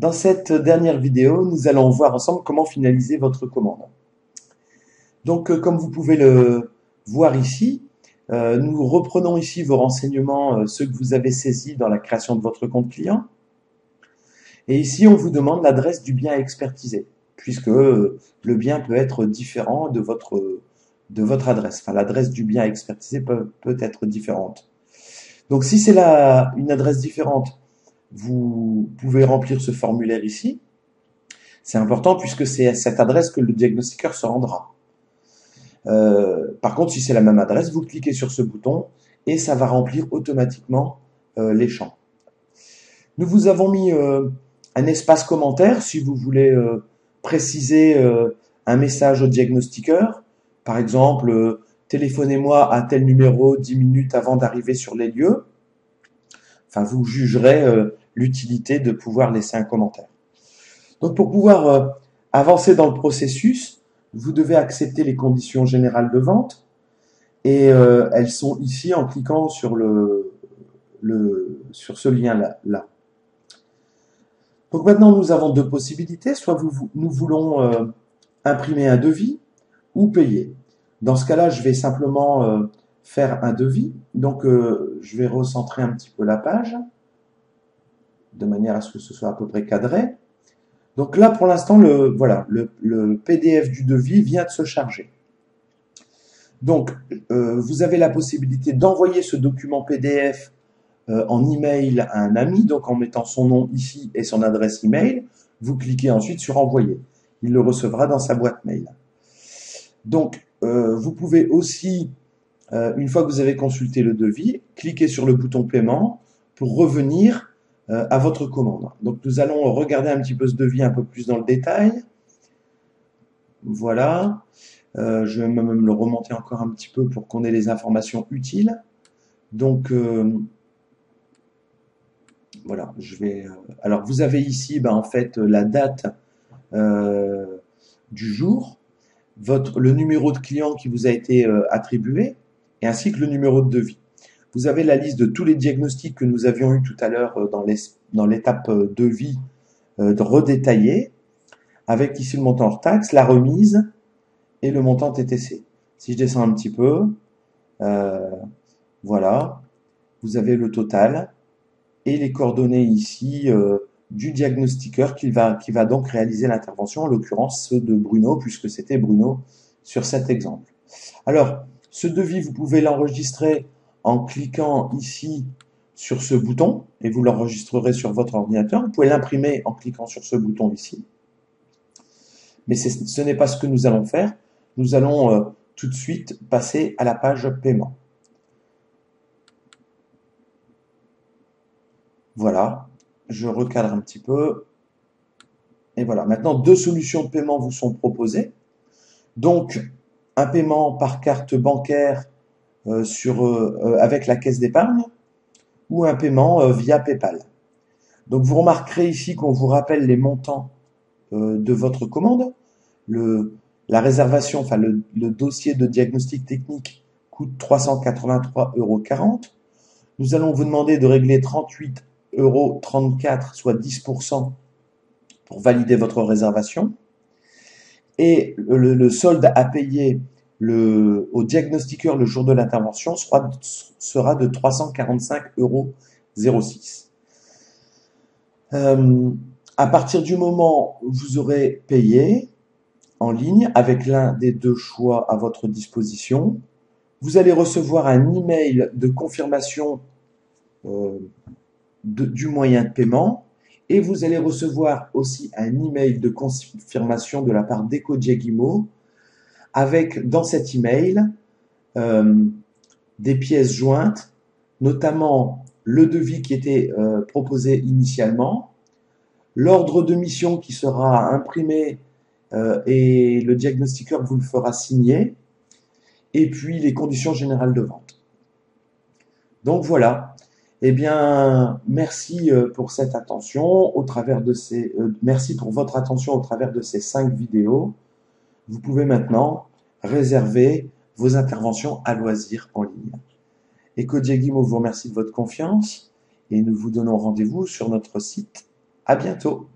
Dans cette dernière vidéo, nous allons voir ensemble comment finaliser votre commande. Donc, comme vous pouvez le voir ici, nous reprenons ici vos renseignements, ceux que vous avez saisis dans la création de votre compte client. Et ici, on vous demande l'adresse du bien à expertiser, puisque le bien peut être différent de votre adresse. Enfin, l'adresse du bien à expertiser peut être différente. Donc, si c'est une adresse différente, vous pouvez remplir ce formulaire ici. C'est important puisque c'est à cette adresse que le diagnostiqueur se rendra. Par contre, si c'est la même adresse, vous cliquez sur ce bouton et ça va remplir automatiquement les champs. Nous vous avons mis un espace commentaire si vous voulez préciser un message au diagnostiqueur. Par exemple, téléphonez-moi à tel numéro 10 minutes avant d'arriver sur les lieux. Enfin, vous jugerez l'utilité de pouvoir laisser un commentaire. Donc, pour pouvoir avancer dans le processus, vous devez accepter les conditions générales de vente et elles sont ici en cliquant sur sur ce lien-là. Donc maintenant, nous avons deux possibilités. Soit nous voulons imprimer un devis ou payer. Dans ce cas-là, je vais simplement faire un devis. Donc, je vais recentrer un petit peu la page de manière à ce que ce soit à peu près cadré. Donc là, pour l'instant, le PDF du devis vient de se charger. Donc, vous avez la possibilité d'envoyer ce document PDF en email à un ami, donc en mettant son nom ici et son adresse email. Vous cliquez ensuite sur envoyer. Il le recevra dans sa boîte mail. Donc, vous pouvez aussi, une fois que vous avez consulté le devis, cliquer sur le bouton paiement pour revenir à votre commande. Donc, nous allons regarder un petit peu ce devis un peu plus dans le détail. Voilà. Je vais même le remonter encore un petit peu pour qu'on ait les informations utiles. Donc, voilà, alors, vous avez ici, en fait, la date du jour, le numéro de client qui vous a été attribué, et ainsi que le numéro de devis. Vous avez la liste de tous les diagnostics que nous avions eu tout à l'heure dans l'étape devis redétaillée, avec ici le montant hors taxe, la remise et le montant TTC. Si je descends un petit peu, voilà, vous avez le total et les coordonnées ici du diagnostiqueur qui va donc réaliser l'intervention, en l'occurrence ceux de Bruno, puisque c'était Bruno sur cet exemple. Alors, ce devis, vous pouvez l'enregistrer en cliquant ici sur ce bouton, et vous l'enregistrerez sur votre ordinateur. Vous pouvez l'imprimer en cliquant sur ce bouton ici. Mais ce n'est pas ce que nous allons faire. Nous allons tout de suite passer à la page paiement. Voilà, je recadre un petit peu. Et voilà, maintenant deux solutions de paiement vous sont proposées. Donc, un paiement par carte bancaire avec la caisse d'épargne ou un paiement via PayPal. Donc, vous remarquerez ici qu'on vous rappelle les montants de votre commande. La réservation, enfin le dossier de diagnostic technique coûte 383,40 €. Nous allons vous demander de régler 38,34 €, soit 10%, pour valider votre réservation. Et le solde à payer au diagnostiqueur le jour de l'intervention sera de 345,06 €. À partir du moment où vous aurez payé en ligne avec l'un des deux choix à votre disposition, vous allez recevoir un email de confirmation du moyen de paiement et vous allez recevoir aussi un email de confirmation de la part d'EcoDiagimo avec dans cet email des pièces jointes, notamment le devis qui était proposé initialement, l'ordre de mission qui sera imprimé et le diagnostiqueur vous le fera signer, et puis les conditions générales de vente. Donc voilà. Eh bien, merci pour cette attention merci pour votre attention au travers de ces 5 vidéos. Vous pouvez maintenant réserver vos interventions à loisir en ligne. EcoDiagimo vous remercie de votre confiance et nous vous donnons rendez-vous sur notre site. À bientôt.